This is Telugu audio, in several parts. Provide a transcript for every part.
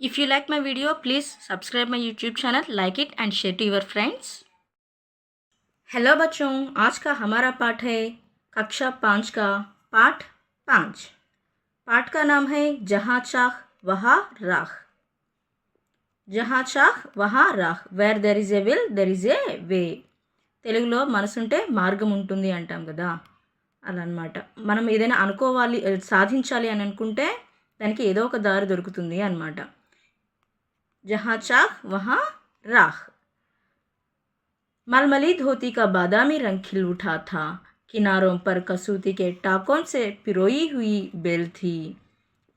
If you like my video, please subscribe my YouTube channel, like it and share to your friends. Hello बच्चों, आज का हमारा पाठ है कक्षा 5 का पाठ 5। पाठ का नाम है जहाँ चाह वहाँ राह। जहाँ चाह वहाँ राह, where there is a will there is a way. తెలుగులో మనసుంటే మార్గం ఉంటుంది అంటాం కదా, అలా అనమాట. మనం ఏదైనా అనుకోవాలి, సాధించాలి అని అనుకుంటే దానికి ఏదో ఒక దారి దొరుకుతుంది అనమాట. जहाँ चाह वहाँ राह. मलमली धोती का बादामी रंग खिल उठा था, किनारों पर कसूती के टाकों से पिरोई हुई बेल थी,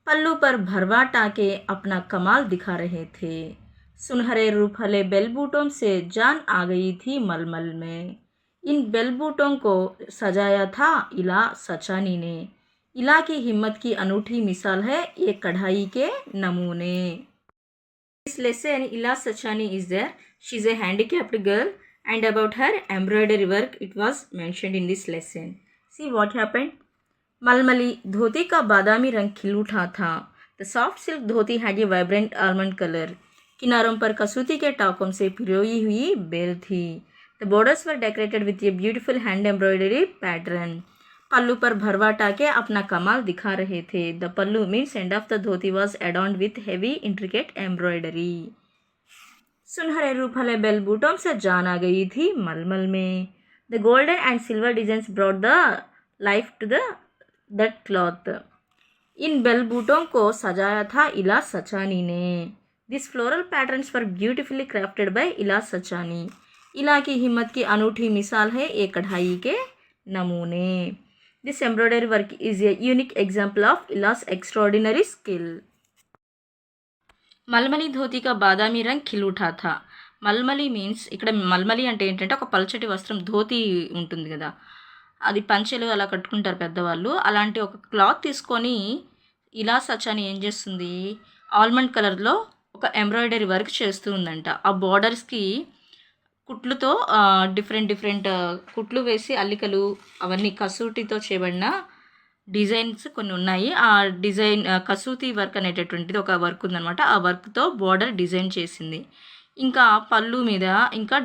पल्लू पर भरवा टाके अपना कमाल दिखा रहे थे, सुनहरे रूपहले बेलबूटों से जान आ गई थी मलमल में. इन बेलबूटों को सजाया था इला सचानी ने. इला की हिम्मत की अनूठी मिसाल है ये कढ़ाई के नमूने. This lesson, Ila Sachani is there. She is a handicapped girl, and about her embroidery work it was mentioned in this lesson. See what happened. मलमली धोती का बादामी रंग खिल उठा था. The soft silk dhoti had a vibrant almond color. किनारों पर कसूती के टाकों से पिरोई हुई बेल थी. The borders were decorated with a beautiful hand embroidery pattern. पल्लू पर भरवा टाके अपना कमाल दिखा रहे थे. The pallu means end of the dhoti was adorned with heavy intricate embroidery. सुनहरे रूपहले बेल बूटों से जान आ गई थी मलमल में. The golden and silver designs brought the life to that cloth. इन बेल बूटों को सजाया था इला सचानी ने. This floral patterns were beautifully crafted by Ila Sachani. इला की हिम्मत की अनूठी मिसाल है ये कढ़ाई के नमूने. This embroidery work is a unique example of Ila's extraordinary skill. మల్మలి dhoti కా బాదామి రంగ్ ఖిల్ ఉఠా థా. మల్మలి మీన్స్, ఇక్కడ మల్మలి అంటే ఏంటంటే ఒక పల్చటి వస్త్రం, ధోతి ఉంటుంది కదా, అది పంచెలు అలా కట్టుకుంటారు పెద్దవాళ్ళు. అలాంటి ఒక క్లాత్ తీసుకొని ఇలా సచాని ఏం చేస్తుంది, ఆల్మండ్ కలర్లో ఒక ఎంబ్రాయిడరీ వర్క్ చేస్తూ ఉందంట. ఆ బార్డర్స్కి కుట్లుతో డిఫరెంట్ కుట్లు వేసి అల్లికలు అవన్నీ కసూటితో చేయబడిన డిజైన్స్ కొన్ని ఉన్నాయి. ఆ డిజైన్ కసూతి వర్క్ అనేటటువంటిది ఒక వర్క్ ఉందన్నమాట. ఆ వర్క్తో బార్డర్ డిజైన్ చేసింది. ఇంకా పళ్ళు మీద ఇంకా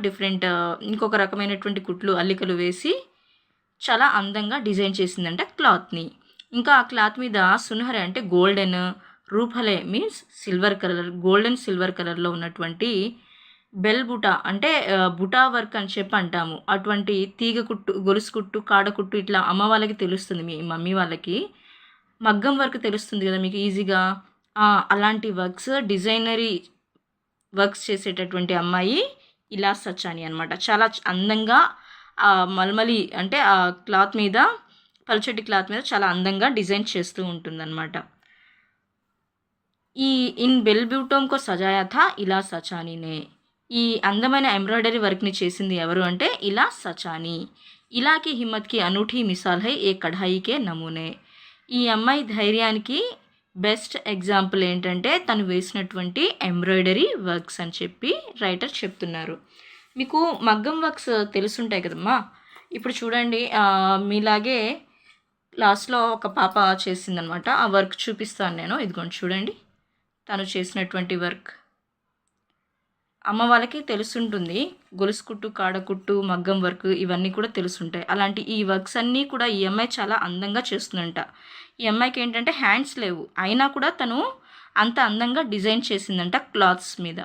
ఇంకొక రకమైనటువంటి కుట్లు అల్లికలు వేసి చాలా అందంగా డిజైన్ చేసిందంట క్లాత్ని. ఇంకా ఆ క్లాత్ మీద సునహరే అంటే గోల్డెన్, రూపహలే means silver colour, golden silver కలర్లో ఉన్నటువంటి బెల్ బుటా అంటే బుటా వర్క్ అని చెప్పి అంటాము. అటువంటి తీగ కుట్టు, గొలుసు కుట్టు, కాడ కుట్టు ఇట్లా అమ్మ వాళ్ళకి తెలుస్తుంది, మీ మమ్మీ వాళ్ళకి మగ్గం వర్క్ తెలుస్తుంది కదా మీకు ఈజీగా. అలాంటి వర్క్స్, డిజైనరీ వర్క్స్ చేసేటటువంటి అమ్మాయి ఇలా సచాని అనమాట. చాలా అందంగా మల్మలి అంటే ఆ క్లాత్ మీద, పల్చటి క్లాత్ మీద చాలా అందంగా డిజైన్ చేస్తూ ఉంటుందన్నమాట. ఈ ఇన్ బెల్ బ్యూటోంకో సజాయా థా ఇలా సచానీనే. ఈ అందమైన ఎంబ్రాయిడరీ వర్క్ని చేసింది ఎవరు అంటే ఇలా సచాని. ఇలాకి హిమ్మత్కి అనూఠీ మిసాల్ హై ఏ కఢాయికే నమూనే. ఈ అమ్మాయి ధైర్యానికి బెస్ట్ ఎగ్జాంపుల్ ఏంటంటే తను వేసినటువంటి ఎంబ్రాయిడరీ వర్క్స్ అని చెప్పి రైటర్ చెప్తున్నారు. మీకు మగ్గం వర్క్స్ తెలుసుంటాయి కదమ్మా. ఇప్పుడు చూడండి, మీలాగే లాస్ట్లో ఒక పాప చేసిందనమాట. ఆ వర్క్ చూపిస్తాను నేను. ఇదిగోండి చూడండి, తను చేసినటువంటి వర్క్. అమ్మ వాళ్ళకి తెలుసుంటుంది, గొలుసు కుట్టు, కాడ కుట్టు, మగ్గం వర్క్ ఇవన్నీ కూడా తెలుసుంటాయి. అలాంటి ఈ వర్క్స్ అన్నీ కూడా ఈ అమ్మాయి చాలా అందంగా చేస్తుందంట. ఈ అమ్మాయికి ఏంటంటే హ్యాండ్స్ లేవు, అయినా కూడా తను అంత అందంగా డిజైన్ చేసిందంట క్లాత్స్ మీద.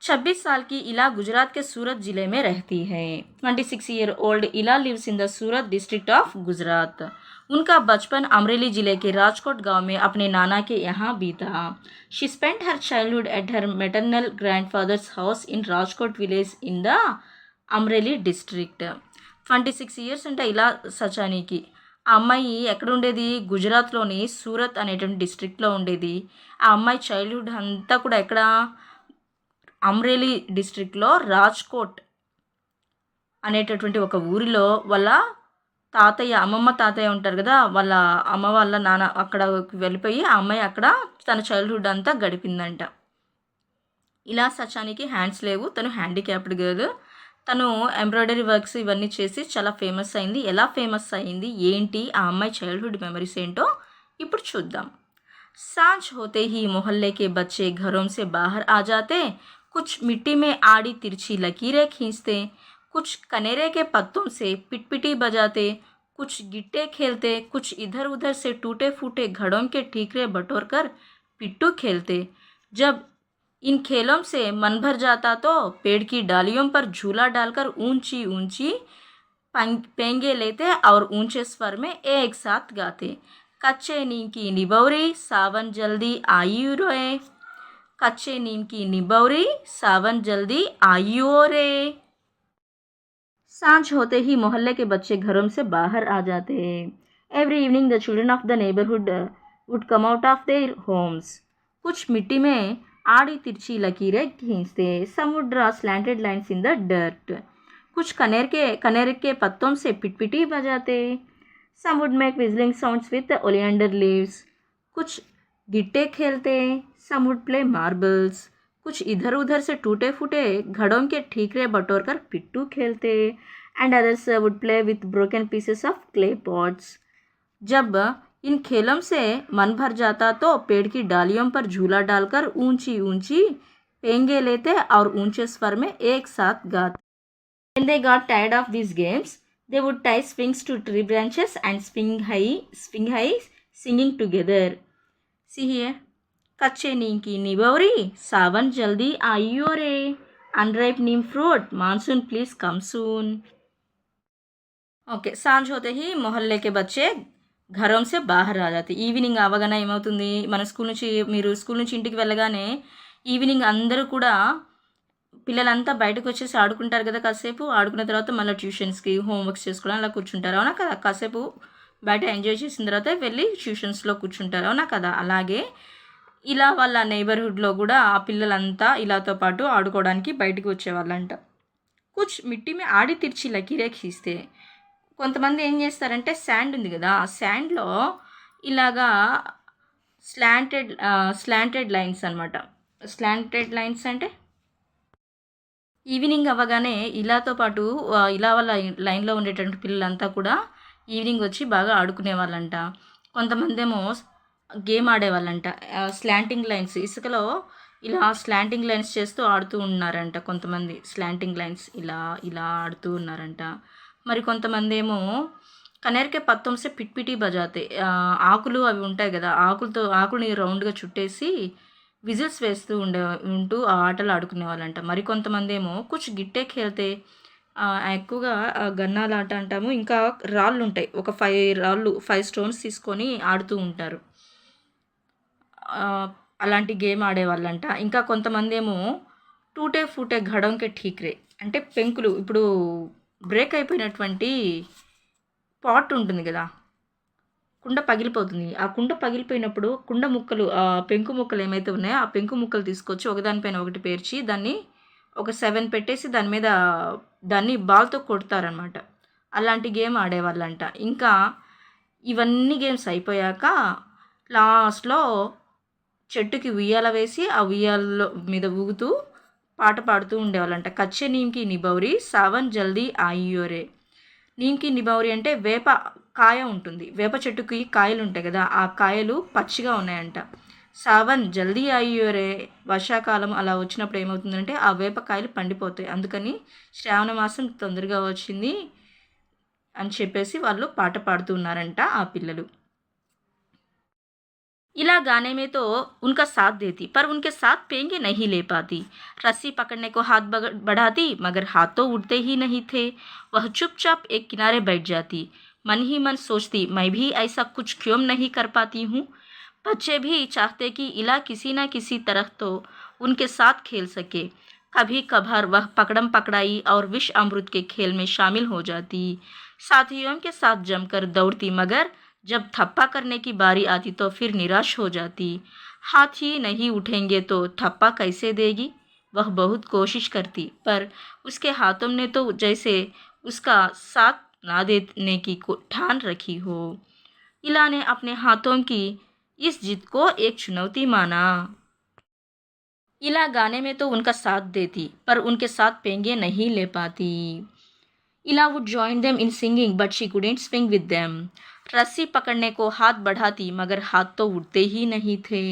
26 साल की इला गुजरात के सूरत ज़िले में रहती है. 26 year old Ila lives in the Surat district of Gujarat. उनका बचपन अमरेली ज़िले के राजकोट गांव में अपने नाना के यहाँ बीता. She spent her childhood at her maternal grandfathers house in Rajkot village in the Amreli district. 26 years అంటే ఇలా సచానీకి. ఆ అమ్మాయి ఎక్కడ ఉండేది, గుజరాత్లోని సూరత్ అనేటువంటి డిస్ట్రిక్ట్లో ఉండేది. ఆ అమ్మాయి చైల్డ్హుడ్ అంతా కూడా ఎక్కడ, అమ్రేలీ డిస్ట్రిక్ట్లో రాజ్కోట్ అనేటటువంటి ఒక ఊరిలో వాళ్ళ తాతయ్య, అమ్మమ్మ తాతయ్య ఉంటారు కదా, వాళ్ళ అమ్మ వాళ్ళ నాన్న అక్కడ వెళ్ళిపోయి ఆ అమ్మాయి అక్కడ తన చైల్డ్హుడ్ అంతా గడిపిందంట. ఇలా సచానికి హ్యాండ్స్ లేవు, తను హ్యాండిక్యాప్డ్ గర్ల్. తను ఎంబ్రాయిడరీ వర్క్స్ ఇవన్నీ చేసి చాలా ఫేమస్ అయింది. ఎలా ఫేమస్ అయింది ఏంటి, ఆ అమ్మాయి చైల్డ్హుడ్ మెమరీస్ ఏంటో ఇప్పుడు చూద్దాం. सांझ होते ही मोहल्ले के बच्चे घरों से बाहर आ जाते, कुछ मिट्टी में आड़ी तिरछी लकीरें खींचते, कुछ कनेरे के पत्तों से पिटपिटी बजाते, कुछ गिट्टे खेलते, कुछ इधर उधर से टूटे फूटे घड़ों के ठीकरे बटोर कर पिट्टू खेलते। जब इन खेलों से मन भर जाता तो पेड़ की डालियों पर झूला डालकर ऊंची ऊंची पेंगे लेते और ऊंचे स्वर में एक साथ गाते, कच्चे नीम की निबौरी सावन जल्दी आई रे, कच्चे नीम की निबौरी सावन जल्दी आई रे। सांझ होते ही मोहल्ले के बच्चे घरों से बाहर आ जाते। Every evening the children of the neighbourhood would come out of their homes. कुछ मिट्टी में आड़ी तिरछी लकीरें खींचते, some would draw slanted lines in the dirt. कुछ कनेर के पत्तों से पिटपिटी बजाते, some would make whistling sounds with oleander leaves. कुछ गिट्टे खेलते, सम वुड प्ले मार्बल्स। कुछ इधर उधर से टूटे फूटे घड़ों के ठीकरे बटोर कर पिट्टू खेलते, and others would play with broken pieces of clay pots. जब इन खेलों से मन भर जाता तो पेड़ की डालियों पर झूला डालकर ऊंची ऊंची पेंगे लेते और ऊंचे स्वर में एक साथ गाते। When they got tired of these games, they would tie swings to tree branches and swing high, singing together. See here. कच्चे नीम की निबौरी सावन जल्दी आइयो रे, unripe neem fruit monsoon please come soon. Okay, సాంజ్ होते ही మొహల్லே के बच्चे घरों से बाहर आ जाते. ఈవినింగ్ అవగానే ఏమవుతుంది, మన మీరు స్కూల్ నుంచి ఇంటికి వెళ్ళగానే ఈవినింగ్ అందరూ కూడా పిల్లలంతా బయటకు వచ్చేసి ఆడుకుంటారు కదా, కాసేపు ఆడుకున్న తర్వాత మళ్ళీ ట్యూషన్స్కి హోంవర్క్స్ చేసుకోవడం అలా కూర్చుంటారు, అవునా కదా. కాసేపు బయట ఎంజాయ్ చేసిన తర్వాత వెళ్ళి ట్యూషన్స్లో కూర్చుంటారు, అవునా కదా. అలాగే ఇలా వాళ్ళ నైబర్హుడ్లో కూడా ఆ పిల్లలంతా ఇలాతో పాటు ఆడుకోవడానికి బయటకు వచ్చేవాళ్ళంట. కుచ్ మిట్టి మే ఆడి తిర్చి లకీరే ఖీస్తే, కొంతమంది ఏం చేస్తారంటే శాండ్ ఉంది కదా, ఆ శాండ్లో ఇలాగా స్లాంటెడ్ లైన్స్ అనమాట. స్లాంటెడ్ లైన్స్ అంటే ఈవినింగ్ అవ్వగానే ఇలాతో పాటు ఇలా వాళ్ళ లైన్లో ఉండేటువంటి పిల్లలంతా కూడా ఈవినింగ్ వచ్చి బాగా ఆడుకునే వాళ్ళంట. కొంతమంది ఏమో గేమ్ ఆడేవాళ్ళంట, స్లాంటింగ్ లైన్స్, ఇసుకలో ఇలా స్లాంటింగ్ లైన్స్ చేస్తూ ఆడుతూ ఉన్నారంట. కొంతమంది స్లాంటింగ్ లైన్స్ ఇలా ఇలా ఆడుతూ ఉన్నారంట. మరి కొంతమంది ఏమో కనేర్కే పత్తంసే పిట్పిటి బజాతే, ఆకులు అవి ఉంటాయి కదా, ఆకుని రౌండ్గా చుట్టేసి విజిల్స్ వేస్తూ ఉంటూ ఆ ఆటలు ఆడుకునే వాళ్ళంట. మరికొంతమంది ఏమో కుచ్ గిట్టే ఖేల్తే, ఎక్కువగా గన్నాల ఆట అంటాము. ఇంకా రాళ్ళు ఉంటాయి, ఒక 5 స్టోన్స్ తీసుకొని ఆడుతూ ఉంటారు, అలాంటి గేమ్ ఆడేవాళ్ళంట. ఇంకా కొంతమంది ఏమో టూటే ఫూటే ఘడంకే ఠీక్రే అంటే పెంకులు, ఇప్పుడు బ్రేక్ అయిపోయినటువంటి పాట్ ఉంటుంది కదా, కుండ పగిలిపోతుంది, ఆ కుండ పగిలిపోయినప్పుడు కుండ ముక్కలు, ఆ పెంకు ముక్కలు ఏమైతే ఉన్నాయో ఆ పెంకు ముక్కలు తీసుకొచ్చి ఒకదానిపైన ఒకటి పేర్చి దాన్ని ఒక 7 పెట్టేసి దాన్ని బాల్తో కొడతారనమాట. అలాంటి గేమ్ ఆడేవాళ్ళంట. ఇంకా ఇవన్నీ గేమ్స్ అయిపోయాక లాస్ట్లో చెట్టుకి ఉయ్యాల వేసి ఆ ఉయ్యాలలో మీద ఊగుతూ పాట పాడుతూ ఉండేవాళ్ళంట. కచ్చే నీమ్కి నిబౌరి సావన్ జల్దీ ఆయియోరే. నీమ్కి నిబౌరి అంటే వేప కాయ ఉంటుంది, వేప చెట్టుకి కాయలు ఉంటాయి కదా, ఆ కాయలు పచ్చిగా ఉన్నాయంట. సావన్ జల్దీ అయ్యోరే, వర్షాకాలం అలా వచ్చినప్పుడు ఏమవుతుందంటే ఆ వేపకాయలు పండిపోతాయి, అందుకని శ్రావణ మాసం తొందరగా వచ్చింది అని చెప్పేసి వాళ్ళు పాట పాడుతున్నారంట ఆ పిల్లలు. इला गाने में तो उनका साथ देती, पर उनके साथ पेंगे नहीं ले पाती. रस्सी पकड़ने को हाथ बढ़ाती, मगर हाथ तो उठते ही नहीं थे. वह चुपचाप एक किनारे बैठ जाती. मन ही मन सोचती, मैं भी ऐसा कुछ क्यों नहीं कर पाती हूँ. बच्चे भी चाहते कि इला किसी न किसी तरह तो उनके साथ खेल सके. कभी कभार वह पकड़म पकड़ाई और विष अमृत के खेल में शामिल हो जाती. साथियों के साथ जमकर दौड़ती, मगर जब थप्पा करने की बारी आती तो फिर निराश हो जाती. हाथ ही नहीं उठेंगे तो थप्पा कैसे देगी. वह बहुत कोशिश करती, पर उसके हाथों ने तो जैसे उसका साथ ना देने की ठान रखी हो. इला ने अपने हाथों की इस जिद को एक चुनौती माना. इला गाने में तो उनका साथ देती, पर उनके साथ पेंगे नहीं ले पाती. Ila would join them in singing, but she couldn't swing with them. रस्सी पकड़ने को हाथ बढ़ाती मगर हाथ तो उठते ही नहीं थे।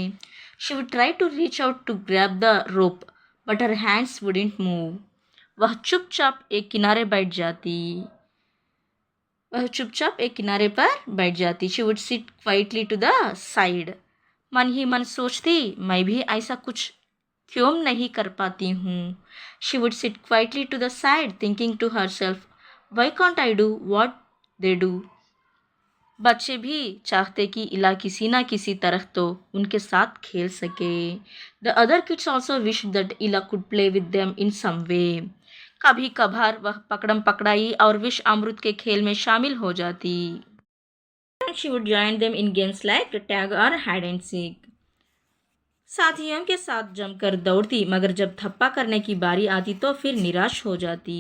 She would try to reach out to grab the rope but her hands wouldn't move. वह चुपचाप एक किनारे बैठ जाती। वह चुपचाप एक किनारे पर बैठ जाती। She would sit quietly to the side. मन ही मन सोचती, मैं भी ऐसा कुछ क्यों नहीं कर पाती हूँ। She would sit quietly to the side thinking to herself, why can't I do what they do. बच्चे भी चाहते कि इला किसी ना किसी तरह तो उनके साथ खेल सके। The other kids also wish that Ila could play with them in some way. कभी कभार वह पकड़म पकड़ाई और विष अमृत के खेल में शामिल हो जाती। She would join them in games like tag और हाइड एंड सीक। साथियों के साथ जमकर दौड़ती मगर जब थप्पा करने की बारी आती तो फिर निराश हो जाती।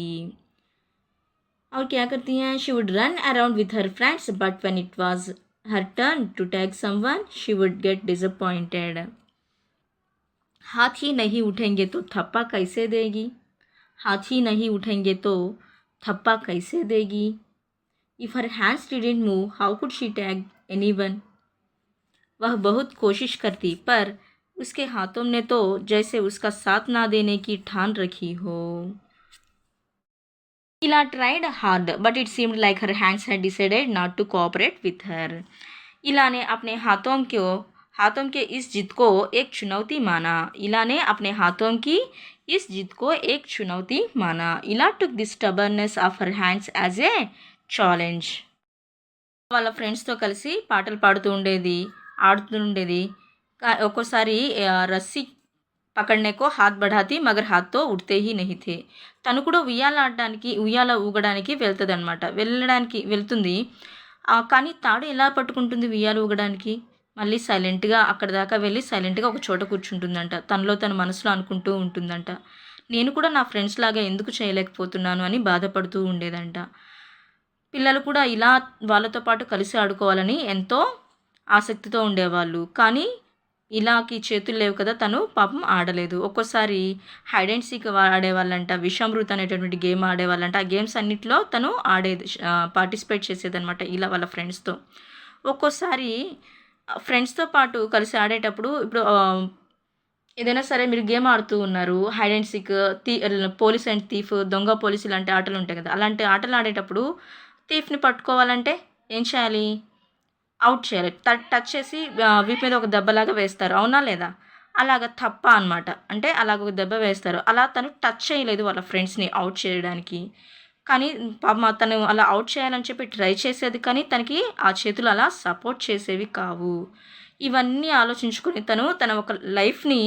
और क्या करती हैं? She would run around with her friends but when it was her turn to tag someone she would get disappointed. हाथ ही नहीं उठेंगे तो थप्पा कैसे देगी? हाथ ही नहीं उठेंगे तो थप्पा कैसे देगी? If her hands didn't move how could she tag anyone. वह बहुत कोशिश करती पर उसके हाथों ने तो जैसे उसका साथ ना देने की ठान रखी हो। Ila tried hard, but it seemed like her hands had decided not to cooperate with her. इला ने अपने हाथों के इस जिद को एक चुनौती माना। इला ने अपने हाथों की इस जिद को एक चुनौती माना। इला took the stubbornness of her hands as a challenge. వాళ్ళ ఫ్రెండ్స్తో కలిసి పాటలు పాడుతూ ఉండేది, ఆడుతూ ఉండేది. ఒక్కోసారి రస్సీ పకడ్నే కో హాత్ బఢాతి మగర్ హాత్ తో ఉఠతే హీ నహీ థే. తను కూడా ఉయ్యాల ఊగడానికి వెళ్తుంది. కానీ తాడు ఎలా పట్టుకుంటుంది ఉయ్యాల ఊగడానికి? మళ్ళీ సైలెంట్గా అక్కడి దాకా వెళ్ళి సైలెంట్గా ఒక చోట కూర్చుంటుందంట. తనలో తన మనసులో అనుకుంటూ ఉంటుందంట, నేను కూడా నా ఫ్రెండ్స్ లాగా ఎందుకు చేయలేకపోతున్నాను అని బాధపడుతూ ఉండేదంట. పిల్లలు కూడా ఇలా వాళ్ళతో పాటు కలిసి ఆడుకోవాలని ఎంతో ఆసక్తితో ఉండేవాళ్ళు. కానీ ఇలాకి చేతులు లేవు కదా, తను పాపం ఆడలేదు. ఒక్కోసారి హైడ్ అండ్ సీక్ ఆడేవాళ్ళంట, విషామృత్ అనేటటువంటి గేమ్ ఆడేవాళ్ళంట. ఆ గేమ్స్ అన్నిట్లో తను పార్టిసిపేట్ చేసేదనమాట ఇలా వాళ్ళ ఫ్రెండ్స్తో. ఒక్కోసారి ఫ్రెండ్స్తో పాటు కలిసి ఆడేటప్పుడు ఇప్పుడు ఏదైనా సరే మీరు గేమ్ ఆడుతూ ఉన్నారు, hide and seek, police and thief, దొంగ పోలీసు ఇలాంటి ఆటలు ఉంటాయి కదా, అలాంటి ఆటలు ఆడేటప్పుడు థీఫ్ని పట్టుకోవాలంటే ఏం చేయాలి? అవుట్ చేయాలి. టచ్ చేసి వీపు మీద ఒక దెబ్బలాగా వేస్తారు, అవునా లేదా? అలాగ తప్ప అనమాట. అంటే అలాగ ఒక దెబ్బ వేస్తారు. అలా తను టచ్ చేయలేదు వాళ్ళ ఫ్రెండ్స్ని అవుట్ చేయడానికి. కానీ పాపం తను అలా అవుట్ చేయాలని చెప్పి ట్రై చేసేది, కానీ తనకి ఆ చేతులు అలా సపోర్ట్ చేసేవి కావు. ఇవన్నీ ఆలోచించుకొని తన ఒక లైఫ్ని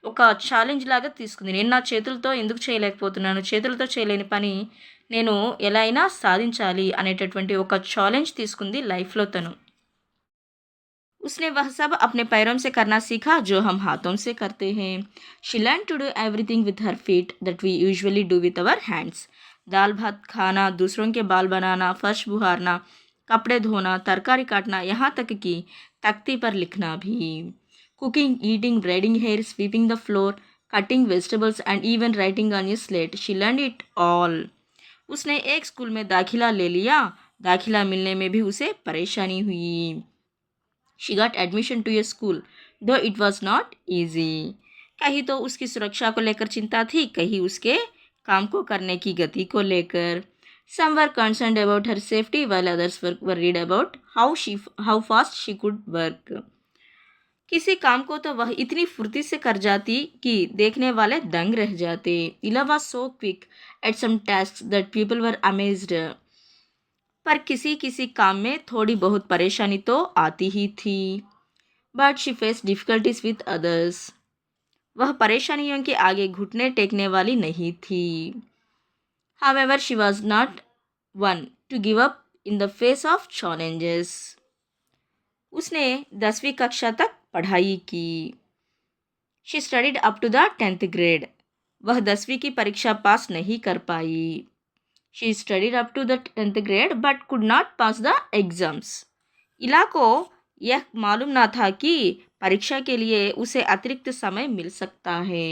ఒక ఛాలెంజ్ లాగా తీసుకుంది. నేను నా చేతులతో ఎందుకు చేయలేకపోతున్నాను, చేతులతో చేయలేని పని నేను ఎలా అయినా సాధించాలి అనేటటువంటి ఒక ఛాలెంజ్ తీసుకుంది లైఫ్లో తను. उसने वह सब अपने पैरों से करना सीखा जो हम हाथों से करते हैं. She learned to do everything with her feet that we usually do with our hands. दाल भात खाना, दूसरों के बाल बनाना, फर्श बुहारना, कपड़े धोना, तरकारी काटना, यहाँ तक कि तख्ती पर लिखना भी. Cooking, eating, braiding hair, sweeping the floor, cutting vegetables and even writing on a slate. She learned it all. उसने एक स्कूल में दाखिला ले लिया. दाखिला मिलने में भी उसे परेशानी हुई. She got admission to a school, though it was not easy. कहीं तो उसकी सुरक्षा को लेकर चिंता थी, कहीं उसके काम को करने की गति को लेकर. Some were concerned about her safety, while others were worried about how fast she could work. किसी काम को तो वह इतनी फुर्ती से कर जाती कि देखने वाले दंग रह जाते. Ila was so quick at some tasks that people were amazed. पर किसी किसी काम में थोड़ी बहुत परेशानी तो आती ही थी. But she face difficulties with others. वह परेशानियों के आगे घुटने टेकने वाली नहीं थी. However she was not one to give up in the face of challenges. उसने 10वीं कक्षा तक पढ़ाई की. She studied up to the 10th grade. वह 10वीं की परीक्षा पास नहीं कर पाई. She studied up to the 10th grade but could not pass the exams. इला को यह मालूम ना था कि परीक्षा के लिए उसे अतिरिक्त समय मिल सकता है.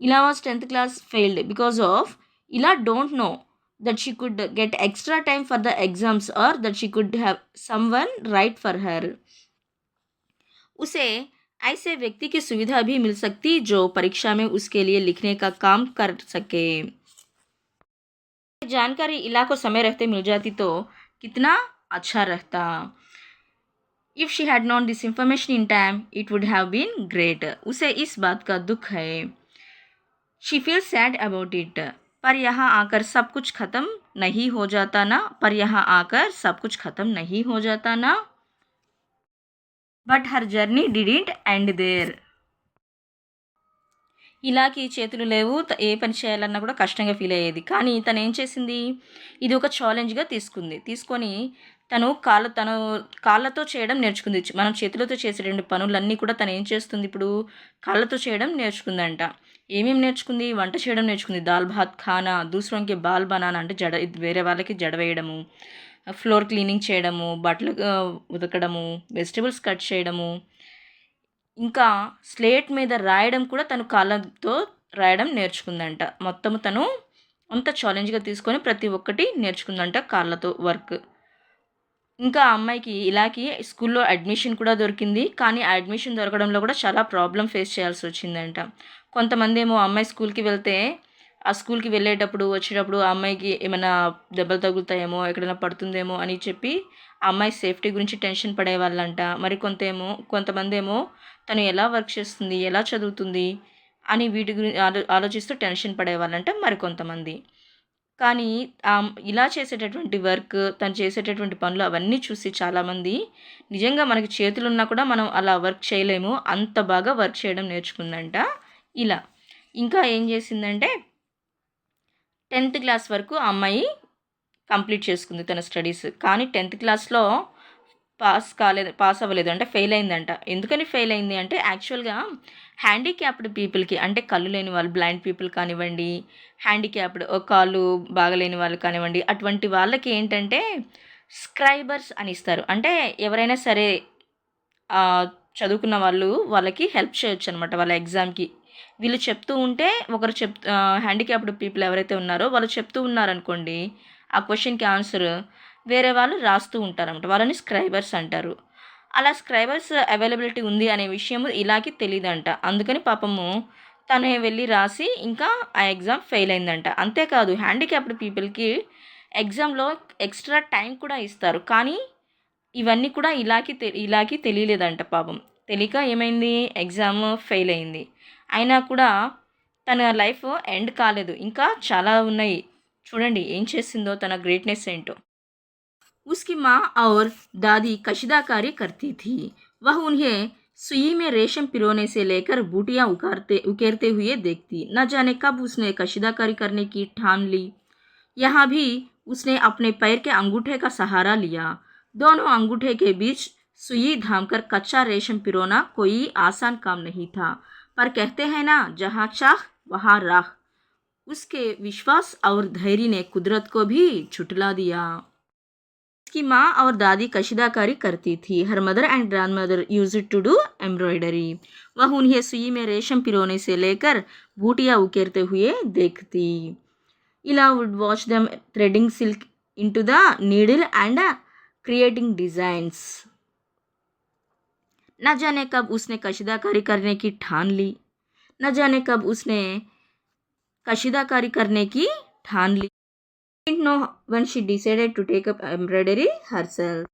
इला was 10th class failed because of Ila don't know that she could get extra time for the exams or that she could have someone write for her. उसे ऐसे व्यक्ति की सुविधा भी मिल सकती जो परीक्षा में उसके लिए लिखने का काम कर सके। जानकारी इला को समय रहते मिल जाती तो कितना अच्छा रहता। If she had known this information in time it would have been great. उसे इस बात का दुख है। She feel sad about it. पर यहाँ आकर सब कुछ ख़त्म नहीं हो जाता ना। पर यहाँ आकर सब कुछ ख़त्म नहीं हो जाता ना। But her journey didn't end there. ఇలాకి చేతులు లేవు, ఏ పని చేయాలన్నా కూడా కష్టంగా ఫీల్ అయ్యేది. కానీ తను ఏం చేసింది, ఇది ఒక ఛాలెంజ్గా తీసుకొని తను కాళ్ళతో చేయడం నేర్చుకుంది. మనం చేతులతో చేసేటువంటి పనులన్నీ కూడా తను ఏం చేస్తుంది, ఇప్పుడు కాళ్ళతో చేయడం నేర్చుకుందంట. ఏమేమి నేర్చుకుంది, వంట చేయడం నేర్చుకుంది. దాల్ భాత్ ఖానా, దూసరోంకి బాల్ బనానా అంటే వేరే వాళ్ళకి జడ వేయడము, ఫ్లోర్ క్లీనింగ్ చేయడము, బట్టలు ఉతకడము, వెజిటబుల్స్ కట్ చేయడము, ఇంకా స్లేట్ మీద రాయడం కూడా తను కాళ్ళతో రాయడం నేర్చుకుందంట. మొత్తము తను అంత ఛాలెంజ్గా తీసుకొని ప్రతి ఒక్కటి నేర్చుకుందంట కాళ్ళతో వర్క్. ఇంకా అమ్మాయికి ఇలాకి స్కూల్లో అడ్మిషన్ కూడా దొరికింది. కానీ ఆ అడ్మిషన్ దొరకడంలో కూడా చాలా ప్రాబ్లం ఫేస్ చేయాల్సి వచ్చిందంట. కొంతమంది ఏమో అమ్మాయి స్కూల్కి వెళ్తే ఆ స్కూల్కి వెళ్ళేటప్పుడు వచ్చేటప్పుడు ఆ అమ్మాయికి ఏమైనా దెబ్బలు తగులుతాయేమో, ఎక్కడైనా పడుతుందేమో అని చెప్పి ఆ అమ్మాయి సేఫ్టీ గురించి టెన్షన్ పడేవాళ్ళంట. మరి కొంతమంది ఏమో తను ఎలా వర్క్ చేస్తుంది, ఎలా చదువుతుంది అని వీటి గురించి ఆలోచిస్తూ టెన్షన్ పడేవాళ్ళంట మరికొంతమంది. కానీ ఇలా చేసేటటువంటి వర్క్, తను చేసేటటువంటి పనులు అవన్నీ చూసి చాలామంది నిజంగా మనకి చేతులున్నా కూడా మనం అలా వర్క్ చేయలేము, అంత బాగా వర్క్ చేయడం నేర్చుకుందంట ఇలా. ఇంకా ఏం చేసిందంటే 10th క్లాస్ వరకు ఆ అమ్మాయి కంప్లీట్ చేసుకుంది తన స్టడీస్. కానీ 10th క్లాస్లో పాస్ అవ్వలేదు, అంటే ఫెయిల్ అయిందంట. ఎందుకని ఫెయిల్ అయింది అంటే యాక్చువల్గా హ్యాండిక్యాప్డ్ పీపుల్కి, అంటే కళ్ళు లేని వాళ్ళు, బ్లైండ్ పీపుల్ కానివ్వండి, హ్యాండిక్యాప్డ్ కాళ్ళు బాగలేని వాళ్ళు కానివ్వండి, అటువంటి వాళ్ళకి ఏంటంటే స్క్రైబర్స్ అని ఇస్తారు. అంటే ఎవరైనా సరే చదువుకున్న వాళ్ళకి హెల్ప్ చేయొచ్చు అనమాట వాళ్ళ ఎగ్జామ్కి. వీళ్ళు చెప్తూ ఉంటే హ్యాండిక్యాప్డ్ పీపుల్ ఎవరైతే ఉన్నారో వాళ్ళు చెప్తూ ఉన్నారనుకోండి, ఆ క్వశ్చన్కి ఆన్సర్ వేరే వాళ్ళు రాస్తూ ఉంటారన్నమాట. వాళ్ళని స్క్రైబర్స్ అంటారు. అలా స్క్రైబర్స్ అవైలబిలిటీ ఉంది అనే విషయం ఇలాకి తెలియదంట. అందుకని పాపము తను వెళ్ళి రాసి ఇంకా ఆ ఎగ్జామ్ ఫెయిల్ అయిందంట. అంతేకాదు హ్యాండిక్యాప్డ్ పీపుల్కి ఎగ్జామ్లో ఎక్స్ట్రా టైం కూడా ఇస్తారు. కానీ ఇవన్నీ కూడా ఇలాకి తెలియలేదంట పాపం. తెలియక ఏమైంది, ఎగ్జామ్ ఫెయిల్ అయింది. అయినా కూడా తన లైఫ్ ఎండ్ కాలేదు, ఇంకా చాలా ఉన్నాయి. చూడండి ఏం చేసిందో, తన గ్రేట్నెస్ ఏంటో. उसकी माँ और दादी कशीदाकारी करती थी। वह उन्हें सुई में रेशम पिरोने से लेकर बूटियाँ उकेरते हुए देखती। न जाने कब उसने कशीदाकारी करने की ठान ली। यहाँ भी उसने अपने पैर के अंगूठे का सहारा लिया। दोनों अंगूठे के बीच सुई धामकर कच्चा रेशम पिरोना कोई आसान काम नहीं था। पर कहते हैं ना, जहाँ चाह वहाँ राह। उसके विश्वास और धैर्य ने कुदरत को भी झुठला दिया। उसकी माँ और दादी कशीदाकारी करती थी। Her mother and grandmother used to do embroidery. वह उन्हें सुई में रेशम पिरोने से लेकर बूटियाँ उकेरते हुए देखती। Ella would watch them threading silk into the needle and creating designs. न जाने कब उसने कशीदाकारी करने की ठान ली। न जाने कब उसने कशीदाकारी करने की ठान ली। Didn't know when she decided to take up embroidery herself.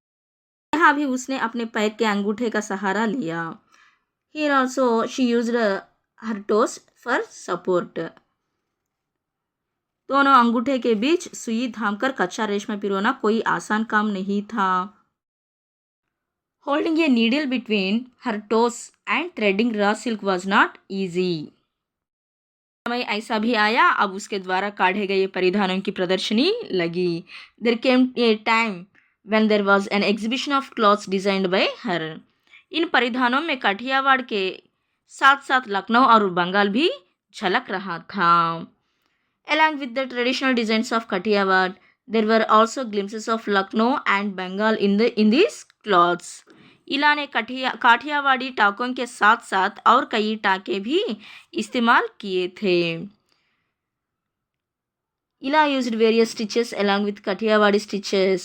यहाँ भी उसने अपने पैर के अंगूठे का सहारा लिया. Here also she used her toes for support. दोनों अंगूठे के बीच सुई धामकर कच्चा रेशम पिरोना कोई आसान काम नहीं था. Holding a needle between her toes and threading raw silk was not easy. समय ऐसा भी आया, अब उसके द्वारा काढ़े गए परिधानों की प्रदर्शनी लगी. There came a time when there was an exhibition of clothes designed by her. इन परिधानों में काठियावाड़ के साथ साथ लखनऊ और बंगाल भी झलक रहा था. Along with the traditional designs of Kathiawad, there were also glimpses of Lucknow and Bengal in these cloths. इला ने काठियावाड़ी टाकों के साथ साथ और कई टाके भी इस्तेमाल किए थे. इला used various stitches along with Kathiawadi stitches.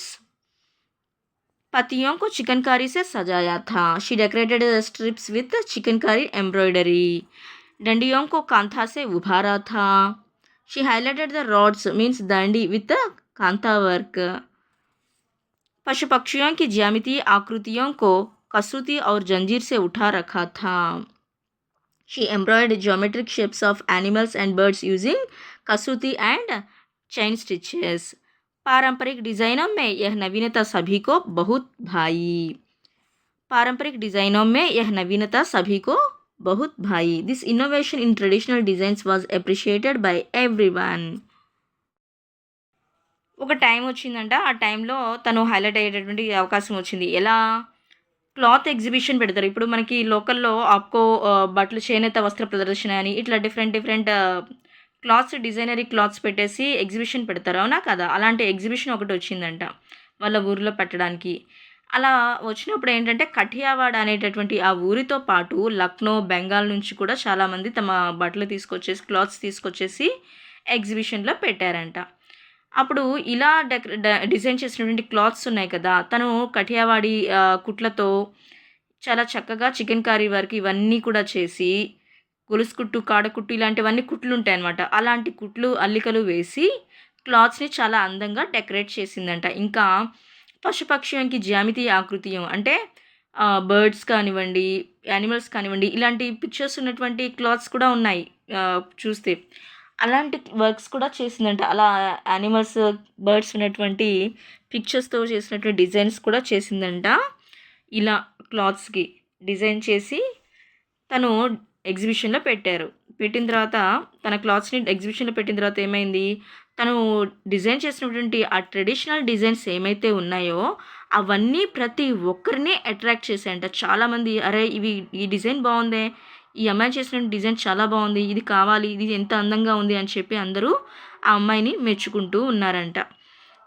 पतियों को चिकनकारी से सजाया था. She decorated the strips with chikankari embroidery. डंडियों को कांथा से उभारा था. She highlighted the rods means Dandi with kantha work. पशु पक्षियों की ज्यामितीय आकृतियों को कसूती और जंजीर से उठा रखा था. She embroidered geometric shapes of animals and birds using Kasuti and chain stitches. पारंपरिक डिज़ाइनों में यह नवीनता सभी को बहुत भाई. पारंपरिक डिज़ाइनों में यह नवीनता सभी को बहुत भाई. This innovation in traditional designs was appreciated by everyone. ఒక టైం వచ్చిందంట. ఆ టైంలో తను హైలైట్ అయ్యేటటువంటి అవకాశం వచ్చింది. ఎలా? క్లాత్ ఎగ్జిబిషన్ పెడతారు. ఇప్పుడు మనకి లోకల్‌లో ఆప్కో బట్టలు చేనేత వస్త్ర ప్రదర్శన అని ఇట్లా డిఫరెంట్ క్లాత్స్ డిజైనరీ క్లాత్స్ పెట్టేసి ఎగ్జిబిషన్ పెడతారు. అవునా కదా? అలాంటి ఎగ్జిబిషన్ ఒకటి వచ్చిందంట వాళ్ళ ఊరిలో పెట్టడానికి. అలా వచ్చినప్పుడు ఏంటంటే కఠియావాడ్ అనేటటువంటి ఆ ఊరితో పాటు లక్నో, బెంగాల్ నుంచి కూడా చాలామంది తమ బట్టలు తీసుకొచ్చేసి క్లాత్స్ తీసుకొచ్చేసి ఎగ్జిబిషన్‌లో పెట్టారంట. అప్పుడు ఇలా డిజైన్ చేసినటువంటి క్లాత్స్ ఉన్నాయి కదా, తను కఠియావాడి కుట్లతో చాలా చక్కగా చికెన్కారీ వర్క్ ఇవన్నీ కూడా చేసి గొలుసు కుట్టు, కాడకుట్టు ఇలాంటివన్నీ కుట్లు ఉంటాయన్నమాట. అలాంటి కుట్లు అల్లికలు వేసి క్లాత్స్ని చాలా అందంగా డెకరేట్ చేసిందంట. ఇంకా పశుపక్షియంకి జ్యామితీయ ఆకృతియం అంటే బర్డ్స్ కానివ్వండి, యానిమల్స్ కానివ్వండి, ఇలాంటి పిక్చర్స్ ఉన్నటువంటి క్లాత్స్ కూడా ఉన్నాయి చూస్తే. అలాంటి వర్క్స్ కూడా చేసిందంట. అలా యానిమల్స్, బర్డ్స్ ఉన్నటువంటి పిక్చర్స్తో చేసినటువంటి డిజైన్స్ కూడా చేసిందంట. ఇలా క్లాత్స్కి డిజైన్ చేసి తను ఎగ్జిబిషన్లో పెట్టారు. పెట్టిన తర్వాత తన క్లాత్స్ని ఎగ్జిబిషన్లో పెట్టిన తర్వాత ఏమైంది, తను డిజైన్ చేసినటువంటి ఆ ట్రెడిషనల్ డిజైన్స్ ఏమైతే ఉన్నాయో అవన్నీ ప్రతి ఒక్కరిని అట్రాక్ట్ చేశాయంట. చాలామంది అరే ఈ డిజైన్ బాగుందే, ఈ అమ్మాయి చేసిన డిజైన్ చాలా బాగుంది, ఇది కావాలి, ఇది ఎంత అందంగా ఉంది అని చెప్పి అందరూ ఆ అమ్మాయిని మెచ్చుకుంటూ ఉన్నారంట.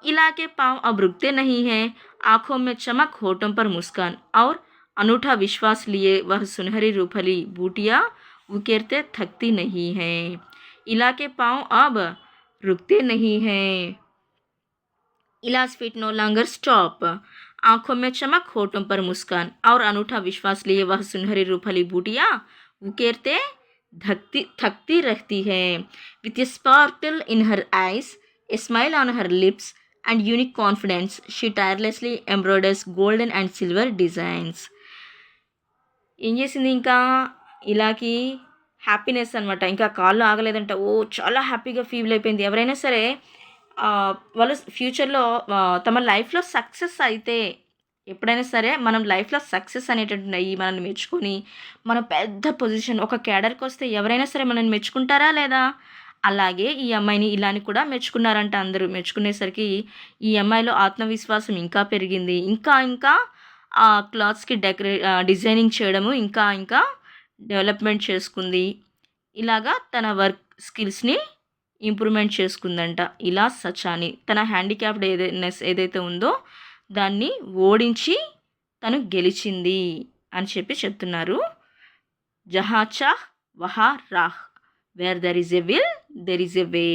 ఇలాగే పావ్ अब रुकते नहीं है, आँखों में चमक, होठों पर मुस्कान और अनूठा विश्वास लिए वह सुनहरी रूपली बूटियाँ उकेरते थकती नहीं है. इलाके पाँव अब रुकते नहीं हैं. इलाज फिट नो लॉन्गर स्टॉप. आँखों में चमक, होठों पर मुस्कान और अनूठा विश्वास लिए वह सुनहरी रूपली बूटियाँ उकेरते थकती रहती है. With a sparkle in her eyes, a smile on her lips and unique confidence, she tirelessly embroiders golden and silver designs. ఏం చేసింది ఇంకా ఇలాకి హ్యాపీనెస్ అనమాట. ఇంకా కాళ్ళు ఆగలేదంట. చాలా హ్యాపీగా ఫీల్ అయిపోయింది. ఎవరైనా సరే వాళ్ళు ఫ్యూచర్లో తమ లైఫ్లో సక్సెస్ అయితే, ఎప్పుడైనా సరే మనం లైఫ్లో సక్సెస్ అనేటటువంటి అయ్యి మనల్ని మెచ్చుకొని మన పెద్ద పొజిషన్ ఒక క్యాడర్కి వస్తే ఎవరైనా సరే మనల్ని మెచ్చుకుంటారా లేదా? అలాగే ఈ అమ్మాయిని ఇలాని కూడా మెచ్చుకున్నారంట అందరూ. మెచ్చుకునేసరికి ఈ అమ్మాయిలో ఆత్మవిశ్వాసం ఇంకా పెరిగింది. ఇంకా ఆ క్లాత్స్కి డిజైనింగ్ చేయడము ఇంకా డెవలప్మెంట్ చేసుకుంది. ఇలాగా తన వర్క్ స్కిల్స్ని ఇంప్రూవ్మెంట్ చేసుకుందంట. ఇలా సచాని తన హ్యాండిక్యాప్డ్ ఏదైతే ఉందో దాన్ని ఓడించి తను గెలిచింది అని చెప్పి చెప్తున్నారు. జహా చాహ్ వహా రాహ్, where there is a will there is a way.